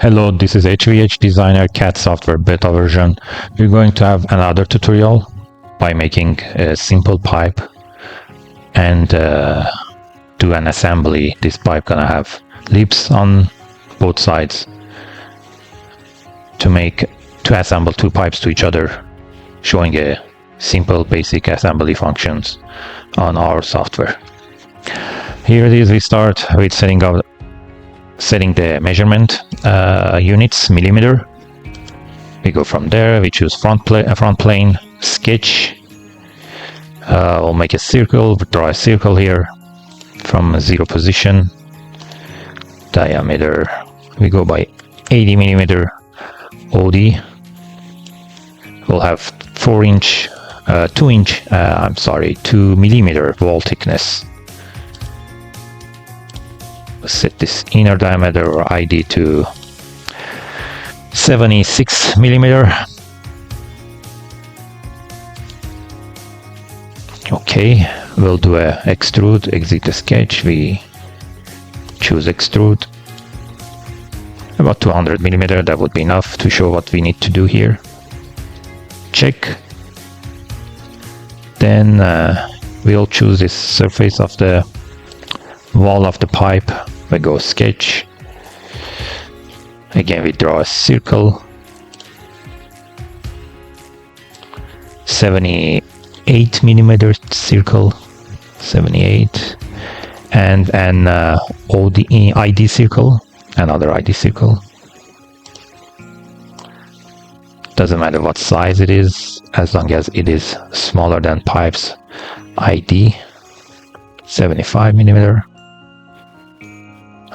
Hello, this is HVH Designer CAD software beta version. We're going to have another tutorial by making a simple pipe and do an assembly. This pipe gonna have lips on both sides to assemble two pipes to each other, showing a simple basic assembly functions on our software. Here it is. We start with setting the measurement units, millimeter. We go from there. We choose front plane, sketch. We'll make a circle, draw a circle here from 0 position. Diameter, we go by 80 millimeter OD. We'll have 2 millimeter wall thickness. Set this inner diameter or ID to 76 millimeter. Okay, we'll do a extrude, exit the sketch. We choose extrude. About 200 millimeter, that would be enough to show what we need to do here. Check. Then we'll choose this surface of the wall of the pipe. We go sketch. Again, we draw a circle. 78 millimeter circle. 78. And an ID circle. Another ID circle. Doesn't matter what size it is, as long as it is smaller than pipe's ID. 75 millimeter.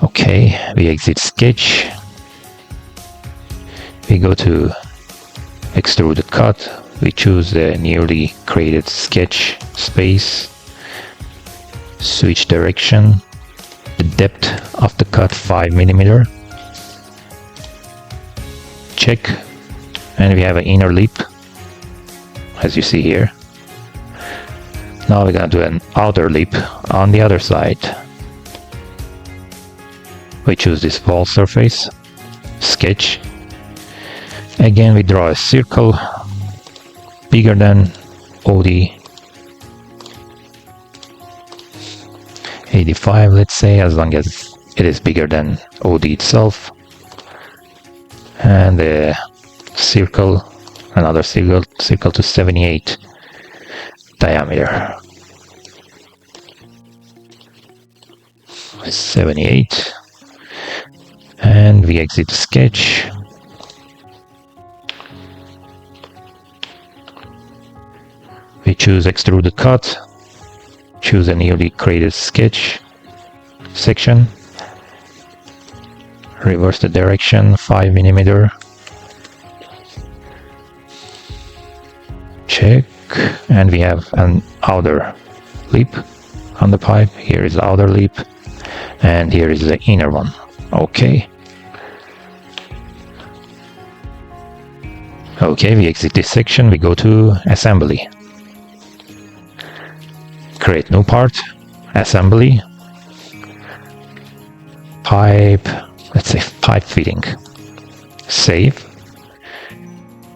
Okay, we exit sketch. We go to extruded cut. We choose the newly created sketch space. Switch direction. The depth of the cut 5 millimeter. Check. And we have an inner lip, as you see here. Now we're gonna do an outer lip on the other side. We choose this wall surface, sketch. Again, we draw a circle bigger than OD. 85, let's say, as long as it is bigger than OD itself. And the circle, another circle to 78 diameter. 78. And we exit the sketch. We choose extruded cut. Choose a newly created sketch section. Reverse the direction 5 millimeter. Check. And we have an outer lip on the pipe. Here is the outer lip. And here is the inner one. Okay. Okay, we exit this section, we go to assembly. Create new part, assembly, pipe, let's say pipe fitting. Save.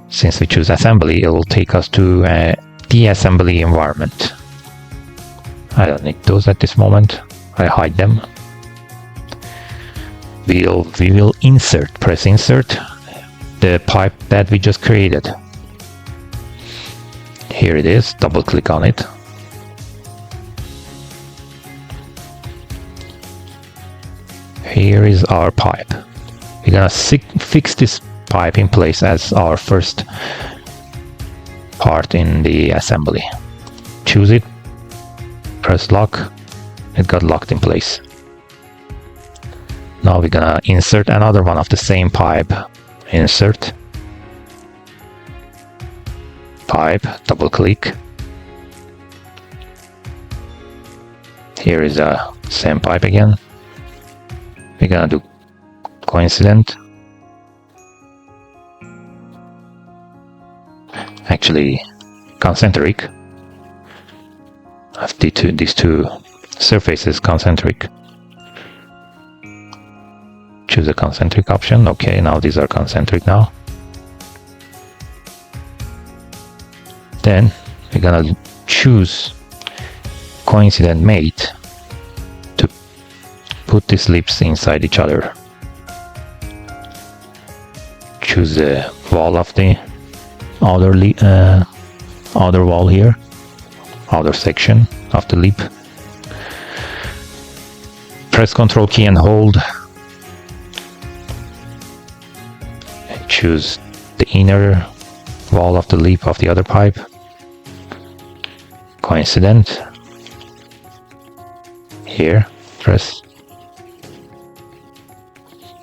Since we choose assembly, it will take us to the assembly environment. I don't need those at this moment. I hide them. We will insert, press insert, the pipe that we just created. Here it is, double click on it. Here is our pipe. We're gonna fix this pipe in place as our first part in the assembly. Choose it, press lock, it got locked in place. Now we're gonna insert another one of the same pipe. Insert pipe, double click. Here is a same pipe again. We're gonna do coincident. Actually, concentric. Of these two surfaces, concentric. choose a concentric option. Okay, now these are concentric now. Then we're gonna choose coincident mate to put these lips inside each other. Choose the wall of the outer wall here, outer section of the lip. Press Ctrl key and hold. And choose the inner wall of the lip of the other pipe. Coincident. Here, press.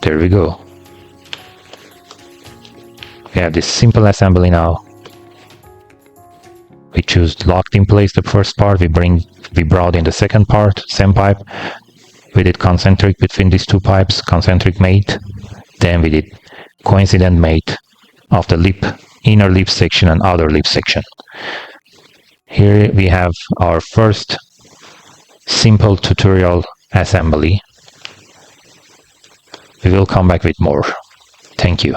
There we go. We have this simple assembly now. We choose locked in place the first part, we brought in the second part, same pipe. We did concentric between these two pipes, concentric mate. Then we did coincident mate of the lip, inner lip section and outer lip section. Here we have our first simple tutorial assembly. We will come back with more. Thank you.